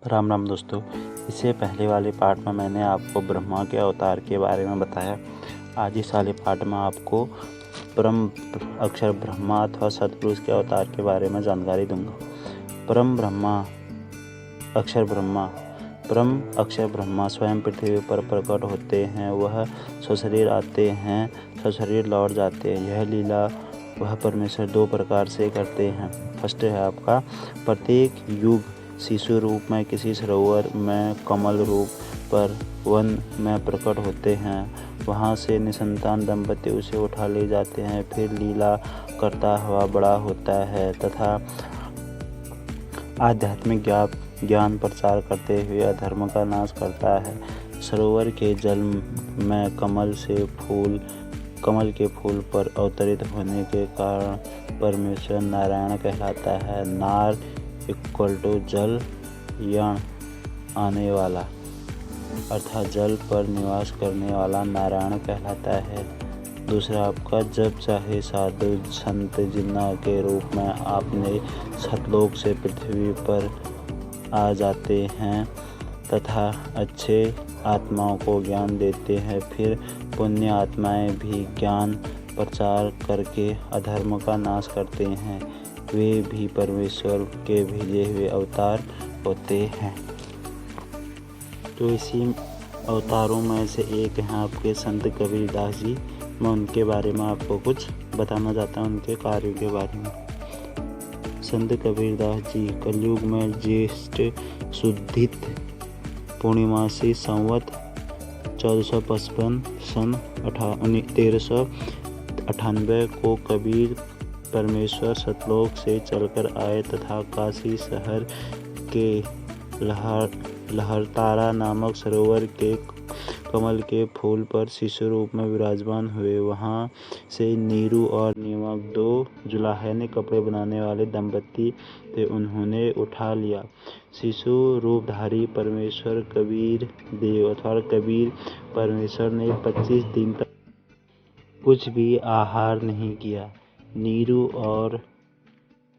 राम राम दोस्तों। इससे पहले वाले पार्ट में मैंने आपको ब्रह्मा के अवतार के बारे में बताया। आज इस वाले पार्ट में आपको परम अक्षर ब्रह्मा अथवा सतपुरुष के अवतार के बारे में जानकारी दूंगा। परम अक्षर ब्रह्मा स्वयं पृथ्वी पर प्रकट होते हैं। वह सशरीर आते हैं, सशरीर लौट जाते हैं। यह लीला वह परमेश्वर दो प्रकार से करते हैं। फर्स्ट है आपका प्रत्येक युग शिशु रूप में किसी सरोवर में, कमल रूप पर वन में प्रकट होते हैं। वहाँ से निसंतान दंपति उसे उठा ले जाते हैं। फिर लीला करता हुआ बड़ा होता है तथा आध्यात्मिक ज्ञान प्रचार करते हुए अधर्म का नाश करता है। सरोवर के जल में कमल के फूल पर अवतरित होने के कारण परमेश्वर नारायण कहलाता है। नार = जल, यण आने वाला अर्थात जल पर निवास करने वाला नारायण कहलाता है। दूसरा आपका जब चाहे साधु संत जिन्ना के रूप में अपने सतलोक से पृथ्वी पर आ जाते हैं तथा अच्छे आत्माओं को ज्ञान देते हैं। फिर पुण्य आत्माएं भी ज्ञान प्रचार करके अधर्म का नाश करते हैं। वे भी परमेश्वर के भेजे हुए अवतार होते हैं। तो इसी अवतारों में से एक हैं आपके संत कबीरदास जी। मैं उनके बारे में आपको कुछ बताना चाहता हूँ, उनके कार्यों के बारे में। संत कबीरदास जी कलयुग में ज्येष्ठ शुद्धित पूर्णिमासी संवत 1455 सन 1398 को कबीर परमेश्वर सतलोक से चलकर आए तथा काशी शहर के लहरतारा नामक सरोवर के कमल के फूल पर शिशु रूप में विराजमान हुए। वहाँ से नीरू और नीमक दो जुलाहे कपड़े बनाने वाले दंपति थे, उन्होंने उठा लिया। शिशु रूपधारी परमेश्वर कबीर परमेश्वर ने 25 दिन तक कुछ भी आहार नहीं किया। नीरू और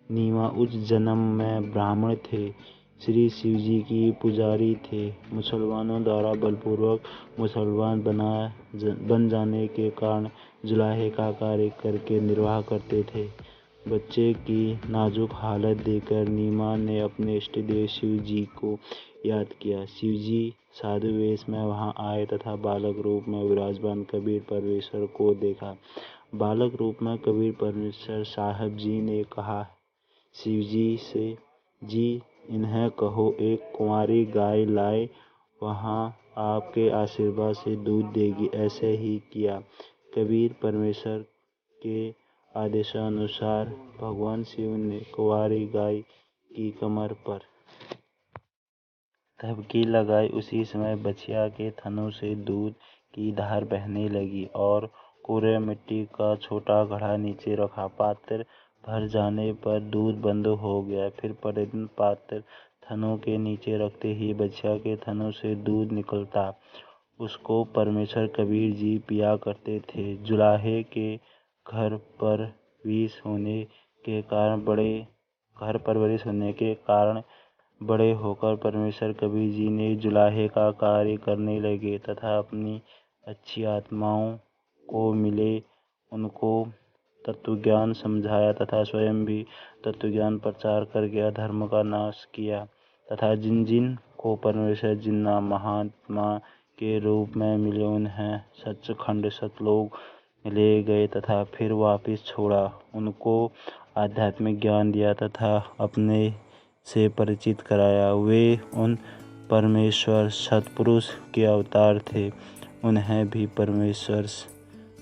नीमा उस जन्म में ब्राह्मण थे, श्री शिवजी की पुजारी थे। मुसलमानों द्वारा बलपूर्वक मुसलमान बन जाने के कारण जुलाहे का कार्य करके निर्वाह करते थे। बच्चे की नाजुक हालत देखकर नीमा ने अपने इष्टदेव शिव जी को याद किया। शिवजी साधु वेश में वहां आए तथा बालक रूप में विराजमान कबीर परमेश्वर को देखा। बालक रूप में कबीर परमेश्वर साहब जी ने कहा शिवजी से, जी इन्हें कहो एक कुंवारी गाय लाए, वहाँ आपके आशीर्वाद से दूध देगी। ऐसे ही किया। कबीर परमेश्वर के आदेशानुसार भगवान शिव ने कुंवारी गाय की कमर पर धबकी लगाई। उसी समय बछिया के थनों से दूध की धार बहने लगी और कोरे मिट्टी का छोटा घड़ा नीचे रखा। पात्र भर जाने पर दूध बंद हो गया। फिर प्रतिदिन पात्र थनों के नीचे रखते ही बछिया के थनों से दूध निकलता। उसको परमेश्वर कबीर जी पिया करते थे। जुलाहे के घर परवरिश होने के कारण बड़े होकर परमेश्वर कबीर जी ने जुलाहे का कार्य करने लगे तथा अपनी अच्छी आत्माओं को मिले उनको तत्वज्ञान समझाया तथा स्वयं भी तत्वज्ञान प्रचार करके अधर्म का नाश किया तथा जिन को परमेश्वर जिन्ना महात्मा के रूप में मिले उन्हें सचखंड सतलोक ले गए तथा फिर वापिस छोड़ा। उनको आध्यात्मिक ज्ञान दिया तथा अपने से परिचित कराया। वे उन परमेश्वर सतपुरुष के अवतार थे। उन्हें भी परमेश्वर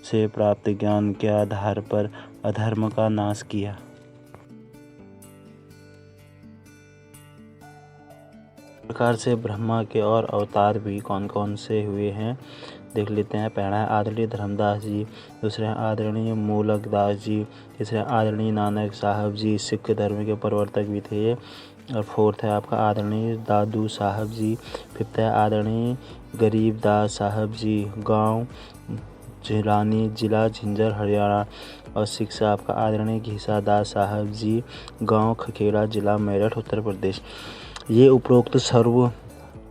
से प्राप्त ज्ञान के आधार पर अधर्म का नाश किया। प्रकार से ब्रह्मा के और अवतार भी कौन कौन से हुए हैं देख लेते हैं। पहला है आदरणीय धर्मदास जी, दूसरा है आदरणीय मूलकदास जी, तीसरा आदरणीय नानक साहब जी, सिख धर्म के प्रवर्तक भी थे ये। और फोर्थ है आपका आदरणीय दादू साहब जी। फिफ्थ है आदरणीय गरीबदास साहब जी, गांव झिलानी, जिला झिंझर, हरियाणा। और सिक्स आपका आदरणीय घीसा दास साहब जी, गांव खखेड़ा, जिला मेरठ, उत्तर प्रदेश। ये उपरोक्त सर्व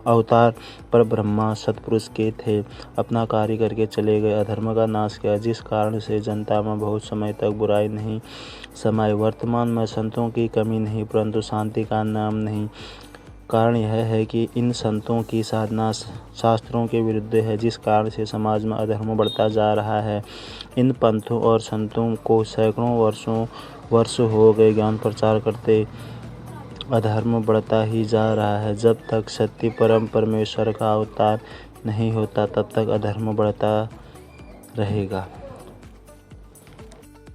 अवतार पर ब्रह्मा सतपुरुष के थे, अपना कार्य करके चले गए, अधर्म का नाश किया, जिस कारण से जनता में बहुत समय तक बुराई नहीं समाई। वर्तमान में संतों की कमी नहीं, परंतु शांति का नाम नहीं। कारण यह है कि इन संतों की साधना शास्त्रों के विरुद्ध है, जिस कारण से समाज में अधर्म बढ़ता जा रहा है। इन पंथों और संतों को सैकड़ों वर्ष हो गए ज्ञान प्रचार करते, अधर्म बढ़ता ही जा रहा है। जब तक सत्य परम परमेश्वर का अवतार नहीं होता, तब तक अधर्म बढ़ता रहेगा।